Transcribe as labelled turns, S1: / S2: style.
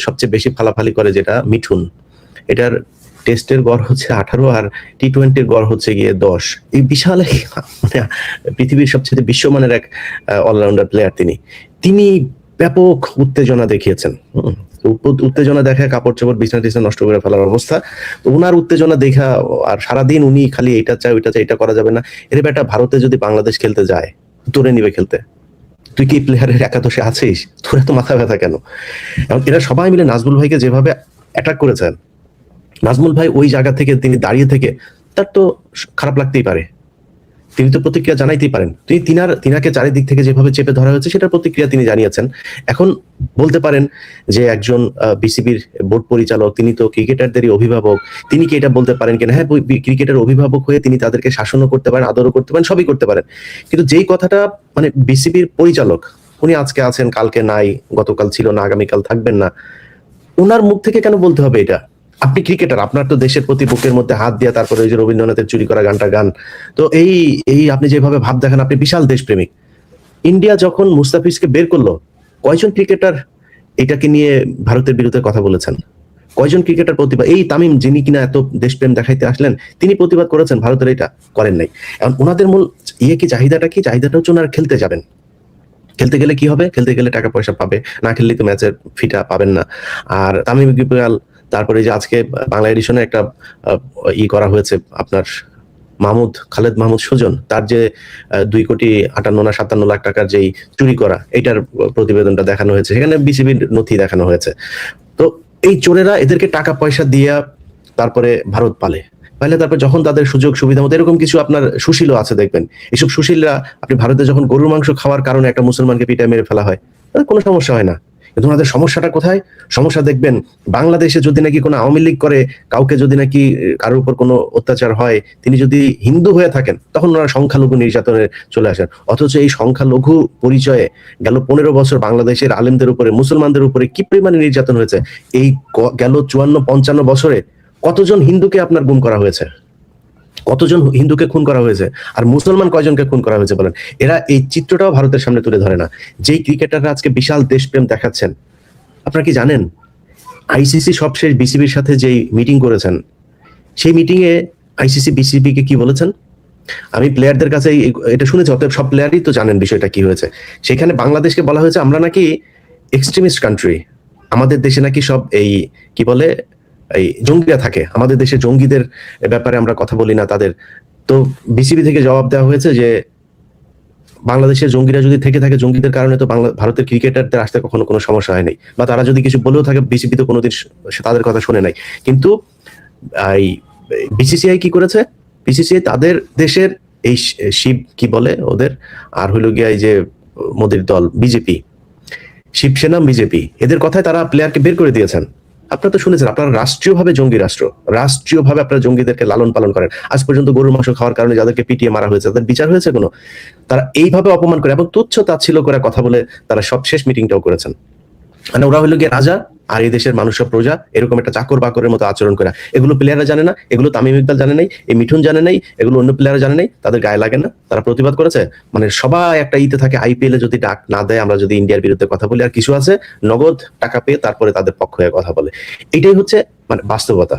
S1: সবচেয়ে বেশি ফালাফালি করে যেটা মিঠুন, এটার টেস্টের গড় হচ্ছে 18 আর টি-20-র গড় হচ্ছে গিয়ে 10। এই বিশাল মানে পৃথিবীর সবচেয়ে বিশ্বমানের এক অলরাউন্ডার প্লেয়ার তিনি ব্যাপক উত্তেজনা দেখিয়েছেন। উত্তেজনা দেখায় কাপড় চোপড় বিছানা টিছানা নষ্ট করে ফেলার অবস্থা। তো ওনার উত্তেজনা দেখা আর সারাদিন উনি খালি এটা চায় ওইটা চায়, এটা করা যাবে না। এর বেটা ভারতে যদি বাংলাদেশ খেলতে যায় তোরে নিবে খেলতে, তুই কি প্লেয়ারের একাদশে আছিস? তোর এত মাথা ব্যথা কেন? এবং এরা সবাই মিলে নাজমুল ভাইকে যেভাবে অ্যাটাক করেছেন, নাজমুল ভাই ওই জায়গা থেকে তিনি দাঁড়িয়ে থেকে তার তো খারাপ লাগতেই পারে, তিনি তো প্রতিক্রিয়া জানাইতেই পারেন। তিনাকে চারিদিক থেকে যেভাবে চেপে ধরা হয়েছে সেটার প্রতিক্রিয়া তিনি জানিয়েছেন। এখন বলতে পারেন যে একজন বিসিবির বোর্ড পরিচালক, তিনি তো ক্রিকেটারদেরই অভিভাবক, তিনি কি এটা বলতে পারেন কিনা? হ্যাঁ, ক্রিকেটের অভিভাবক হয়ে তিনি তাদেরকে শাসনও করতে পারেন, আদরও করতে পারেন, সবই করতে পারেন। কিন্তু যেই কথাটা মানে বিসিবির পরিচালক, উনি আজকে আছেন, কালকে নাই, গতকাল ছিল না, আগামীকাল থাকবেন না, ওনার মুখ থেকে কেন বলতে হবে এটা? আপনি ক্রিকেটার, আপনার তো দেশের প্রতি বুকের মধ্যে হাত দিয়া তারপরে ওই যে রবীন্দ্রনাথের চুরি করা গানটা গান। তো এই আপনি যেভাবে ভাব দেখেন, আপনি বিশাল দেশপ্রেমিক। ইন্ডিয়া যখন মুস্তাফিজকে বের করলো, কয়জন ক্রিকেটার এটাকে নিয়ে ভারতের বিরুদ্ধে কথা বলেছেন? কয়জন ক্রিকেটার প্রতিবাদ, এই তামিম যিনি কিনা এত দেশপ্রেম দেখাইতে আসলেন, তিনি প্রতিবাদ করেছেন? ভারতের এটা করেন নাই। এখন ওনাদের মূল চাহিদাটা কি? চাহিদাটা হচ্ছে ওনারা খেলতে যাবেন। খেলতে গেলে কি হবে? খেলতে গেলে টাকা পয়সা পাবে, না খেললে তো ম্যাচের ফিটা পাবেন না। আর তামিম ইকবাল, তারপরে যে আজকে বাংলা এডিশনে একটা করা হয়েছে আপনার খালেদ মাহমুদ সুজন, তার যে 2,58,57 লাখ টাকার যেই চুরি করা, এটার প্রতিবেদনটা দেখানো হয়েছে, সেখানে বিসিবির নথি দেখানো হয়েছে। তো এই চোরেরা এদেরকে টাকা পয়সা দিয়া তারপরে ভারত পাইলে তারপর যখন তাদের সুযোগ সুবিধা মতো, এরকম কিছু আপনার সুশীলও আছে দেখবেন, এইসব সুশীলরা আপনি ভারতে যখন গরুর মাংস খাওয়ার কারণে একটা মুসলমানকে পিটায় মেরে ফেলা হয়, কোনো সমস্যা হয় না। কিন্তু ওনাদের সমস্যাটা কোথায়? সমস্যা দেখবেন বাংলাদেশে যদি নাকি কোনো আওয়ামী লীগ করে, কাউকে যদি নাকি কারোর উপর কোনো অত্যাচার হয়, তিনি যদি হিন্দু হয়ে থাকেন, তখন ওনারা সংখ্যালঘু নির্যাতনে চলে আসেন। অথচ এই সংখ্যালঘু পরিচয়ে গেল 15 বছর বাংলাদেশের আলেমদের উপরে, মুসলমানদের উপরে কি পরিমাণে নির্যাতন হয়েছে। এই গেল 54-55 বছরে কতজন হিন্দুকে আপনার গুম করা হয়েছে, কতজন হিন্দুকে খুন করা হয়েছে, আর মুসলমান কয়জনকে খুন করা হয়েছে বলেন? এরা এই চিত্রটাও ভারতের সামনে তুলে ধরে না। যেই ক্রিকেটাররা আজকে বিশাল দেশপ্রেম দেখাচ্ছেন, আপনারা কি জানেন আইসিসি সবশেষ বিসিবির সাথে যেই মিটিং করেছেন, সেই মিটিং এ আইসিসি বিসিবিকে কি বলেছেন? আমি প্লেয়ারদের কাছে এটা শুনেছি, অতএব সব প্লেয়ারই তো জানেন বিষয়টা কি হয়েছে। সেখানে বাংলাদেশকে বলা হয়েছে আমরা নাকি এক্সট্রিমিস্ট কান্ট্রি, আমাদের দেশে নাকি সব এই কি বলে এই জঙ্গিরা থাকে, আমাদের দেশে জঙ্গিদের ব্যাপারে আমরা কথা বলি না তাদের। তো বিসিবি থেকে জবাব দেওয়া হয়েছে যে বাংলাদেশের জঙ্গিরা যদি থেকে থাকে, জঙ্গিদের কারণে তো ভারতের ক্রিকেটারদের আসতে কখনো কোনো সমস্যা হয় নাই, বা তারা যদি কিছু বলেও থাকে বিসিবি তো কোনোদিন তাদের কথা শুনে নাই। কিন্তু এই বিসিসিআই কি করেছে? বিসিসিআই তাদের দেশের এই শিব কি বলে ওদের, আর হইল গিয়া এই যে মোদির দল বিজেপি, শিবসেনা বিজেপি, এদের কথায় তারা প্লেয়ারকে বের করে দিয়েছেন। আপনারা তো শুনেছেন, আপনারা রাষ্ট্রীয়ভাবে জঙ্গি রাষ্ট্র, রাষ্ট্রীয়ভাবে আপনারা জঙ্গিদেরকে লালন পালন করেন। আজ পর্যন্ত গরুর মাংস খাওয়ার কারণে যাদেরকে পিটিয়ে মারা হয়েছে তাদের বিচার হয়েছে কোনো? তারা এইভাবে অপমান করে এবং তুচ্ছ তাচ্ছিল্য করে কথা বলে তারা সব শেষ মিটিংটাও করেছেন। মানে ওরা হলো গিয়ে রাজা আর এই দেশের মানুষের প্রজা, এরকম একটা চাকর বাকরের মতো আচরণ করে। এগুলো প্লেয়াররা জানে না, এগুলো তামিম ইকবাল জানে নাই, এই মিঠুন জানে নাই, এগুলো অন্য প্লেয়াররা জানে নাই, তাদের গায়ে লাগে না, তারা প্রতিবাদ করেছে। মানে সবাই একটা থাকে, আইপিএল এ যদি ডাক না দেয়, আমরা যদি ইন্ডিয়ার বিরুদ্ধে কথা বলি, আর কিছু আছে নগদ টাকা পেয়ে তারপরে তাদের পক্ষ হয়ে কথা বলে। এটাই হচ্ছে মানে বাস্তবতা।